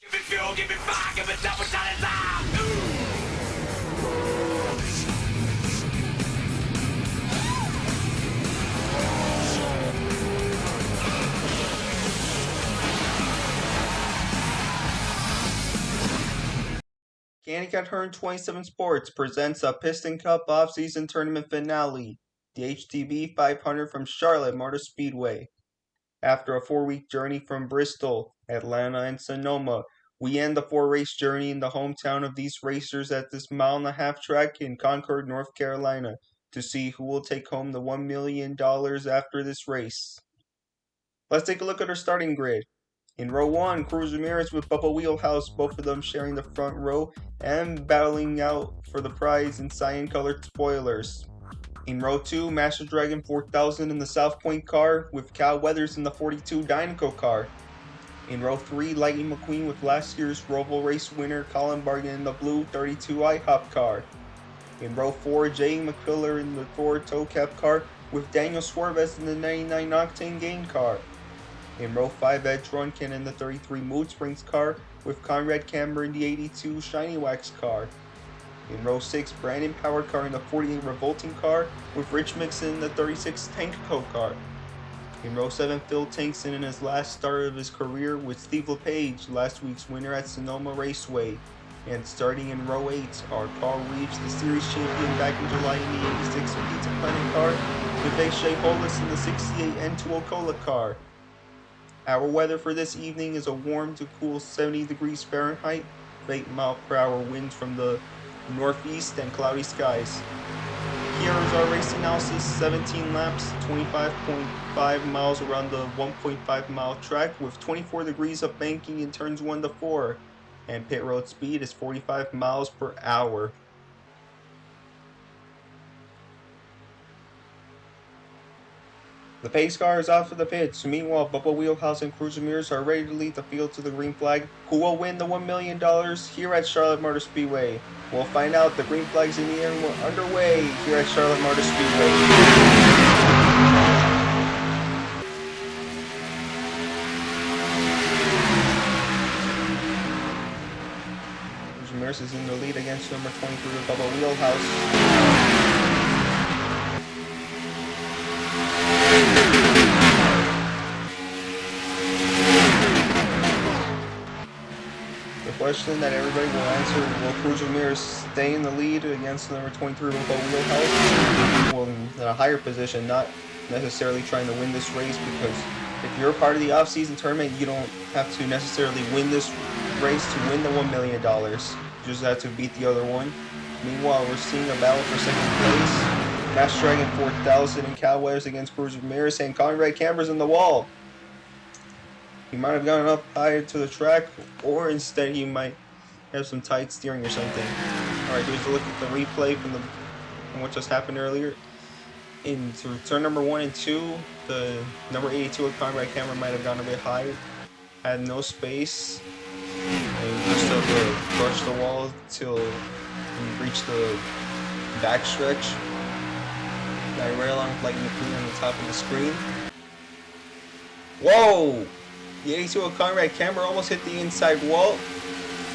Give me fuel, give me fire, give me double time. Connecticut 127 Sports presents a Piston Cup off-season tournament finale, the HTB 500 from Charlotte Motor Speedway. After a 4-week journey from Bristol, Atlanta, and Sonoma, we end the 4-race journey in the hometown of these racers at this mile-and-a-half track in Concord, North Carolina, to see who will take home the $1 million after this race. Let's take a look at our starting grid. In row 1, Cruz Ramirez with Bubba Wheelhouse, both of them sharing the front row and battling out for the prize in cyan-colored spoilers. In row 2, Master Dragon 4000 in the South Point car with Cal Weathers in the 42 Dynaco car. In row 3, Lightning McQueen with last year's Roval race winner Colin Bargan in the blue 32 IHOP car. In row 4, Jay McPiller in the Ford Towcap car with Daniel Suarez in the 99 Octane Gain car. In row 5, Ed Drunken in the 33 Mood Springs car with Conrad Camber in the 82 Shiny Wax car. In row 6, Brandon Power car in the 48 Revolting car with Rich Mixon in the 36 Tankico car. In row 7, Phil Tankson in his last start of his career with Steve LePage, last week's winner at Sonoma Raceway. And starting in row 8 are Carl Reeves, the series champion back in July in the 86 Pizza Planet car with A. Hollis in the 68 N2 Ocola car. Our weather for this evening is a warm to cool 70 degrees Fahrenheit, 8 mile/hour winds from the northeast and cloudy skies. Here is our race analysis: 17 laps, 25.5 miles around the 1.5 mile track with 24 degrees of banking in turns 1 to 4, and pit road speed is 45 miles per hour. The pace car is off of the pits. Meanwhile, Bubba Wheelhouse and Cruz Ramirez are ready to lead the field to the green flag. Who will win the $1 million here at Charlotte Motor Speedway? We'll find out. The green flags in the air and we're underway here at Charlotte Motor Speedway. Cruz Ramirez is in the lead against number 23 Bubba Wheelhouse. The question that everybody will answer: will Cruz Ramirez stay in the lead against number 23 Bubba Wheelhouse? Well, in a higher position, not necessarily trying to win this race, because if you're a part of the off-season tournament, you don't have to necessarily win this race to win the $1 million. You just have to beat the other one. Meanwhile, we're seeing a battle for second place. Master Dragon 4000 and Cal Weathers against Cruz Ramirez, and Conrad Camber's in the wall. He might have gone up higher to the track, or instead he might have some tight steering or something. Alright, here's a look at the replay from what just happened earlier. Into turn number 1 and 2, the number 82 of Conrad Camber might have gone a bit higher. Had no space, and just had to brush the wall till he reached the backstretch. Got right along with Lightning McQueen on the top of the screen. Whoa! The 82 of Conrad Camber almost hit the inside wall.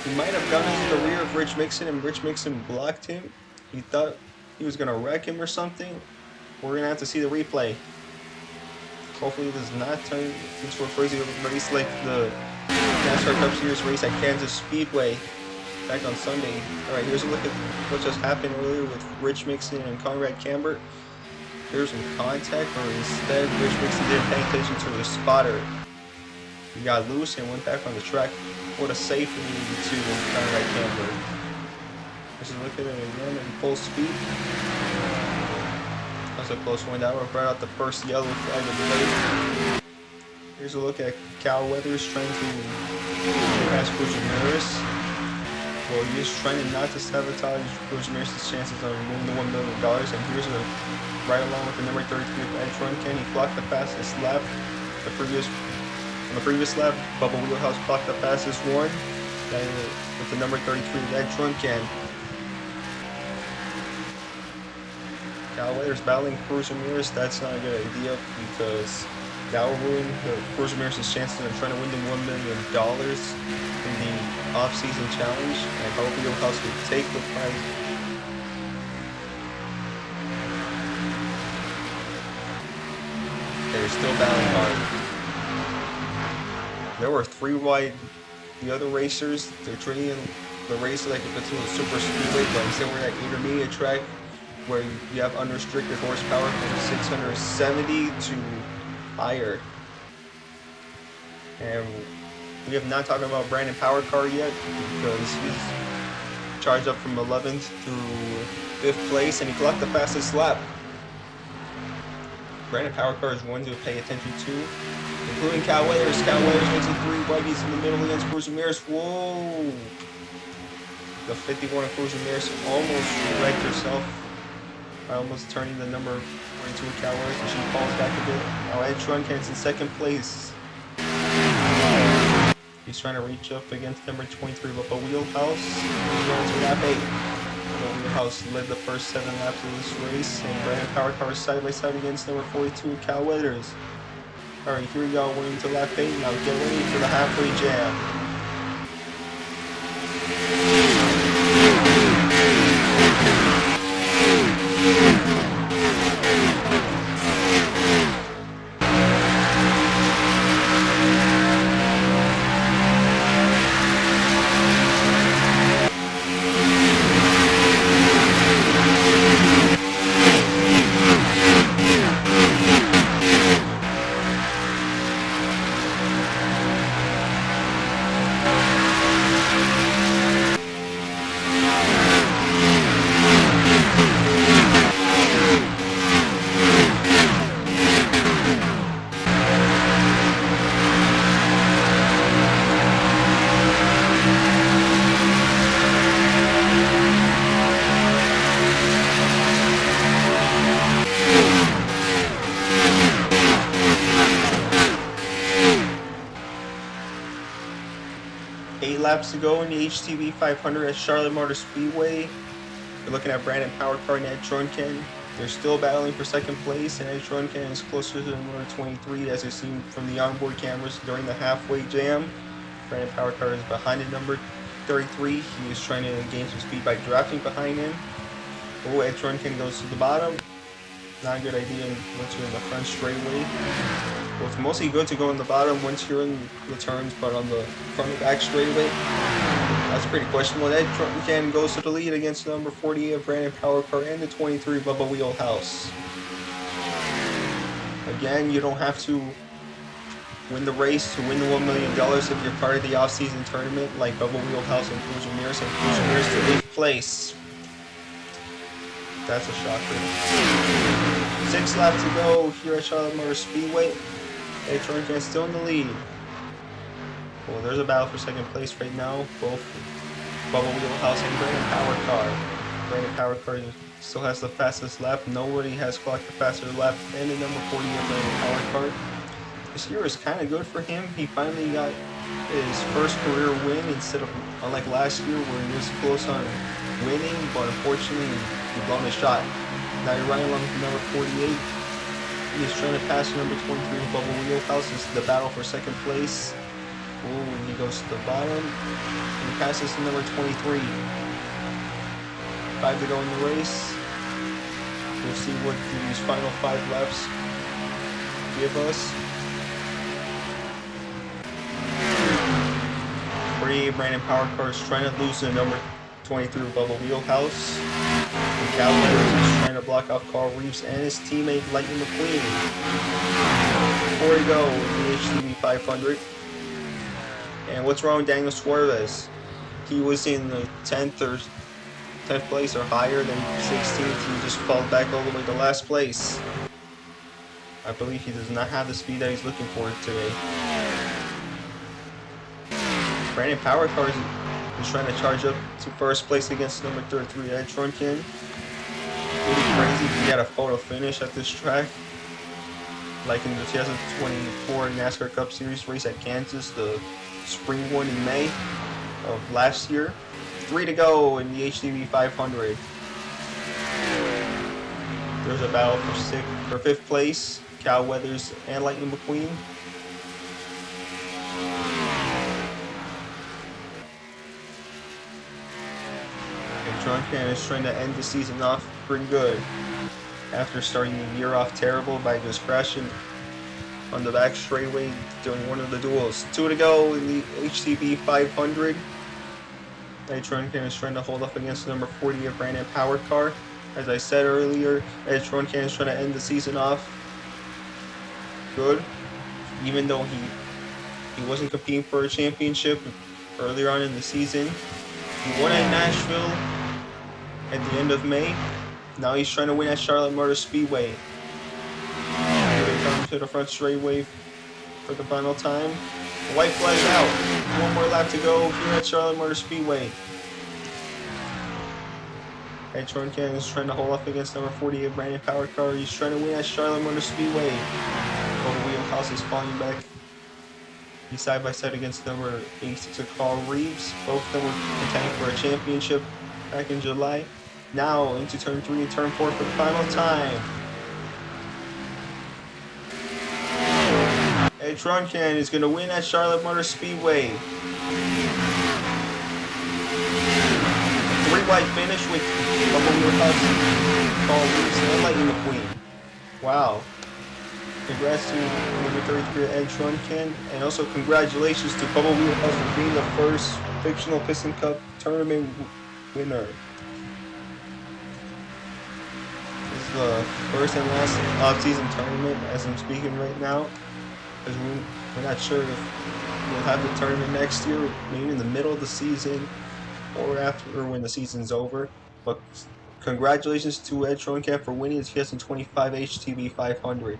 He might have gone into the rear of Rich Mixon, and Rich Mixon blocked him. He thought he was going to wreck him or something. We're going to have to see the replay. Hopefully it does not turn into a crazy race like the NASCAR Cup Series race at Kansas Speedway back on Sunday. Alright, here's a look at what just happened earlier with Rich Mixon and Conrad Camber. There's some contact, or instead Rich Mixon didn't pay attention to the spotter. He got loose and went back on the track. What a safety to Conrad Camber. Let's look at it again in full speed. That's a close one. That right out the first yellow flag of the play. Here's a look at Cal Weathers trying to pass Cruz Ramirez. Well, he's trying not to sabotage Cruz Ramirez's chances of winning the $1 million. And here's a right along with the number 33 Ed Drunken. He clocked the fastest lap. On the previous lap, Bubba Wheelhouse clocked the fastest one. Then with the number 33 Ed Drunken. Cal Weathers battling Cruz Ramirez. That's not a good idea, because That will ruin Cruz Ramirez's chances of trying to win the $1 million in the off-season challenge, and Bubba Wheelhouse will take the prize. They're still battling hard. There were 3 wide. The other racers, they're treating the race like if it's a super speedway, but instead we're at intermediate track where you have unrestricted horsepower from 670 to higher. And we have not talked about Brandon Powercar yet because he's charged up from 11th through 5th place and he clocked the fastest lap. Brandon Powercar is one to pay attention to, including Cal Weathers. Cal Weathers makes it 3 buggies in the middle against Cruz Ramirez. Whoa! The 51 of Cruz Ramirez almost wrecked herself by almost turning the number 42 of Cal Weathers, and she falls back a bit. Now Ed Truncan's in 2nd place. He's trying to reach up against number 23, Bubba Wheelhouse. He's going to lap 8. Bubba Wheelhouse led the first 7 laps of this race, and Brandon Powercar is side by side against number 42, Cal Weathers. Alright, here we go, we're into lap 8. Now get ready for the halfway jam. 8 laps to go in the HTB 500 at Charlotte Motor Speedway. We're looking at Brandon Powercar and Ed Truncan. They're still battling for 2nd place, and Ed Truncan is closer to number 23 as is seen from the onboard cameras during the halfway jam. Brandon Powercar is behind the number 33. He was trying to gain some speed by drafting behind him. Oh, Ed Truncan goes to the bottom. Not a good idea once you're in the front straightaway. Well, it's mostly good to go in the bottom once you're in the turns, but on the front and back straightaway, that's pretty questionable. Ed Truncan goes to the lead against number 48 of Brandon Powercar and the 23 Bubba Wheelhouse. Again, you don't have to win the race to win the $1 million if you're part of the off-season tournament like Bubba Wheelhouse and Cruz Ramirez, and Cruz Ramirez to 8th place. That's a shocker. 6 laps to go here at Charlotte Motor Speedway. Ed Truncan is still in the lead. Well, there's a battle for 2nd place right now. Both Bubba Wheelhouse and Brandon Powercar. Brandon Powercar still has the fastest lap. Nobody has clocked the faster lap than the number 40 of Brandon Powercar. This year is kind of good for him. He finally got his first career win instead of, unlike last year where he was close on winning, but unfortunately he blown his shot. Now you're running along with number 48. He is trying to pass number 23 Bubba Wheelhouse. This is the battle for 2nd place. Ooh, he goes to the bottom. And he passes to number 23. 5 to go in the race. We'll see what these final 5 laps give us. 48 Brandon Powercar is trying to lose to number 23 Bubba Wheelhouse. And Cal Weathers is trying to block off Carl Reeves and his teammate Lightning McQueen. 4 to go in the HTB 500. And what's wrong with Daniel Suarez? He was in the 10th place or higher than 16th. He just fell back all the way to last place. I believe he does not have the speed that he's looking for today. Brandon Powercar is trying to charge up to 1st place against number 33 Ed Truncan. Really crazy. He had a photo finish at this track, like in the 2024 NASCAR Cup Series race at Kansas, the spring one in May of last year. 3 to go in the HTB 500. There's a battle for 5th place. Cal Weathers and Lightning McQueen. And Tron Can is trying to end the season off pretty good after starting the year off terrible by just crashing on the back straightaway during one of the duels. 2 to go in the HTB 500. Tron Can is trying to hold up against the number 40 of Brandon Power Car. As I said earlier, Tron Can is trying to end the season off good, even though he wasn't competing for a championship earlier on in the season. He won at Nashville at the end of May. Now he's trying to win at Charlotte Motor Speedway. Here they come to the front straightaway for the final time. The white flag out. One more lap to go here at Charlotte Motor Speedway. Tron Can is trying to hold up against number 40 of Brandon Power Car. He's trying to win at Charlotte Motor Speedway. Bubba Wheelhouse is falling back. He's side by side against number 86 of Carl Reeves. Both of them were contending for a championship back in July. Now into turn 3 and turn 4 for the final time. Tron Can is going to win at Charlotte Motor Speedway. 3-wide finish with Bubba Wheelhouse, Carl Reeves, and Lightning McQueen. Wow. Congrats to number 33 Tron Can, and also congratulations to Bubba Wheelhouse for being the first Fictional Piston Cup tournament winner. This is the first and last off-season tournament as I'm speaking right now, because we're not sure if we'll have the tournament next year, maybe in the middle of the season or after when the season's over. But congratulations to Tron Can for winning the 2025 HTB 500.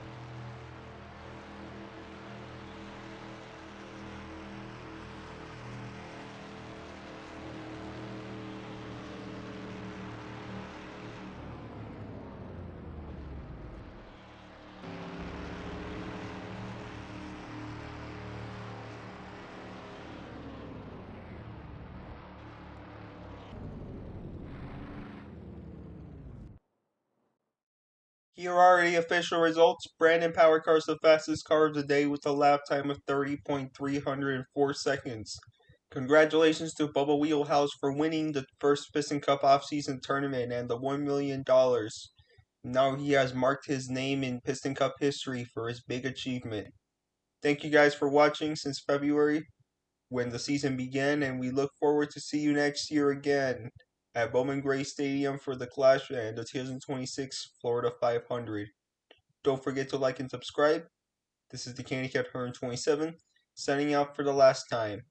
Here are the official results. Brandon Power Car is the fastest car of the day with a lap time of 30.304 seconds. Congratulations to Bubba Wheelhouse for winning the first Piston Cup off-season tournament and the $1 million. Now he has marked his name in Piston Cup history for his big achievement. Thank you guys for watching since February when the season began, and we look forward to see you next year again at Bowman Gray Stadium for the Clash and the 2026 Florida 500. Don't forget to like and subscribe. This is the Candy Cat 127, signing out for the last time.